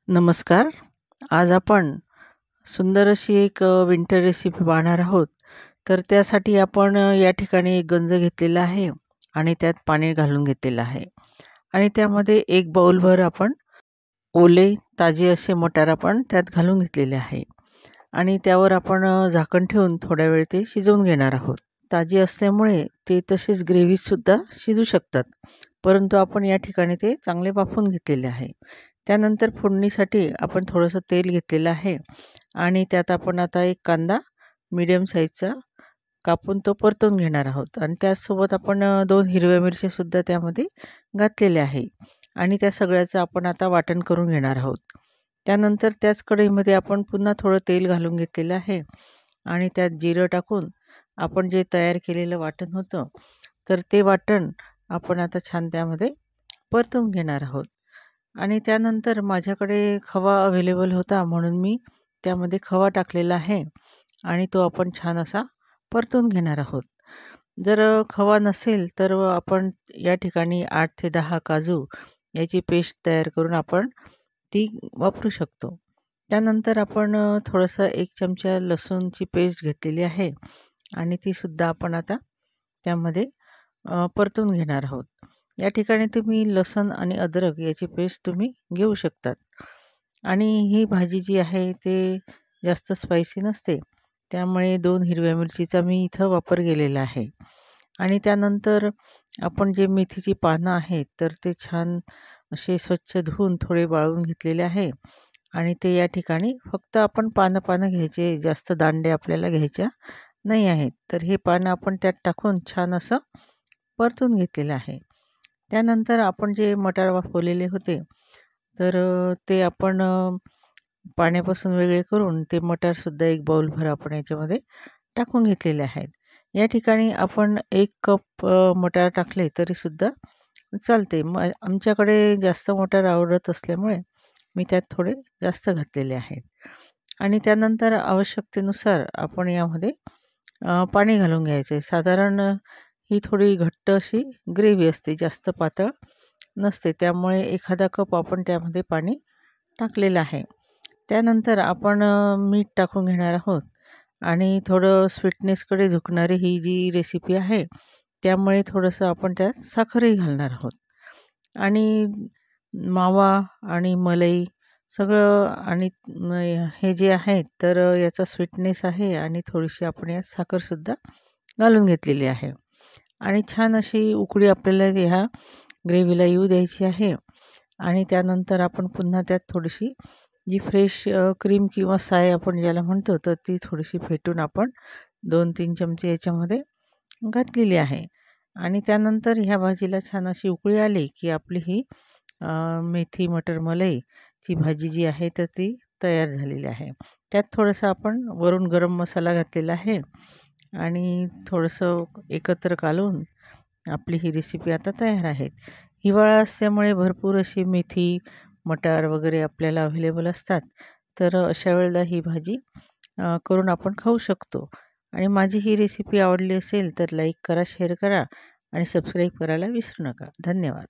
नमस्कार. आज आपण सुंदर अशी एक विंटर रेसिपी पाहणार आहोत. तर त्यासाठी आपण या ठिकाणी एक गंज घेतलेला आहे आणि त्यात पाणी घालून घेतलेलं आहे आणि त्यामध्ये एक बाउलभर आपण ओले ताजे असे मटार आपण त्यात घालून घेतलेले आहे आणि त्यावर आपण झाकण ठेवून थोड्या वेळ ते शिजवून घेणार आहोत. ताजे असल्यामुळे ते तसेच ग्रेव्हीसुद्धा शिजू शकतात, परंतु आपण या ठिकाणी ते चांगले वाफवून घेतलेले आहे. त्यानंतर फोडणीसाठी आपण थोडंसं तेल घेतलेलं आहे आणि त्यात आपण आता एक कांदा मीडियम साईजचा कापून तो परतून घेणार आहोत आणि त्याचसोबत आपण 2 हिरव्या मिरच्यासुद्धा त्यामध्ये घातलेल्या आहे आणि त्या सगळ्याचं आपण आता वाटण करून घेणार आहोत. त्यानंतर त्याच कढईमध्ये आपण पुन्हा थोडं तेल घालून घेतलेलं आहे आणि त्यात जिरं टाकून आपण जे तयार केलेलं वाटण होतं तर ते वाटण आपण आता छान त्यामध्ये परतून घेणार आहोत. आणि त्यानंतर माझ्याकडे खवा अवेलेबल होता म्हणून मी त्यामध्ये खवा टाकलेला आहे आणि तो आपण छान असा परतून घेणार आहोत. जर खवा नसेल तर आपण या ठिकाणी 8 ते 10 काजू याची पेस्ट तयार करून आपण ती वापरू शकतो. त्यानंतर आपण थोडंसं 1 चमचा लसूणची पेस्ट घेतलेली आहे आणि तीसुद्धा आपण आता त्यामध्ये परतून घेणार आहोत. या ठिकाणी तुम्ही लसूण आणि अद्रक याची पेस्ट तुम्ही घेऊ शकतात. आणि ही भाजी जी आहे ते जास्त स्पायसी नसते, त्यामुळे 2 हिरव्या मिरचीचा मी इथं वापर केलेला आहे. आणि त्यानंतर आपण जे मेथीची पानं आहेत तर ते छान असे स्वच्छ धुवून थोडे वाळवून घेतलेले आहे आणि ते या ठिकाणी फक्त आपण पानं घ्यायचे, जास्त दांड्या आपल्याला घ्यायच्या नाही आहेत. तर हे पानं आपण त्यात टाकून छान असं परतून घेतलेलं आहे. त्यानंतर आपण जे मटार वाफवलेले होते तर ते आपण पाण्यापासून वेगळे करून ते मटारसुद्धा एक बाउलभर आपण याच्यामध्ये टाकून घेतलेले आहेत. या ठिकाणी आपण 1 कप मटार टाकले तरीसुद्धा चालते. आमच्याकडे जास्त मटार आवडत असल्यामुळे मी त्यात थोडे जास्त घातलेले आहेत. आणि त्यानंतर आवश्यकतेनुसार आपण यामध्ये पाणी घालून घ्यायचं आहे. साधारण ही थोडी घट्ट अशी ग्रेव्ही असते, जास्त पातळ नसते, त्यामुळे एखादा कप आपण त्यामध्ये पाणी टाकलेलं आहे. त्यानंतर आपण मीठ टाकून घेणार आहोत आणि थोडं स्वीटनेसकडे झुकणारी ही जी रेसिपी आहे त्यामुळे थोडंसं आपण त्यात साखरही घालणार आहोत. आणि मावा आणि मलाई सगळं आणि हे जे आहे तर याचा स्वीटनेस आहे आणि थोडीशी आपण यात साखरसुद्धा घालून घेतलेली आहे. आणि छान अशी उकळी आपल्याला ह्या ग्रेव्हीला येऊ द्यायची आहे. आणि त्यानंतर आपण पुन्हा त्यात थोडीशी जी फ्रेश क्रीम किंवा साय आपण ज्याला म्हणतो तर ती थोडीशी फेटून आपण 2-3 चमचे याच्यामध्ये घातलेली आहे. आणि त्यानंतर ह्या भाजीला छान अशी उकळी आली की आपली ही मेथी मटर मलईची भाजी जी आहे तर ती तयार झालेली आहे. त्यात थोडंसं आपण वरून गरम मसाला घातलेला आहे आणि थोडंसं एकत्र कालवून आपली ही रेसिपी आता तयार आहे. हिवाळा असल्यामुळे भरपूर अशी मेथी, मटार वगैरे आपल्याला अवेलेबल असतात. तर अशा वेळेला ही भाजी करून आपण खाऊ शकतो. आणि माझी ही रेसिपी आवडली असेल तर लाईक करा, शेअर करा आणि सबस्क्राईब करायला विसरू नका. धन्यवाद.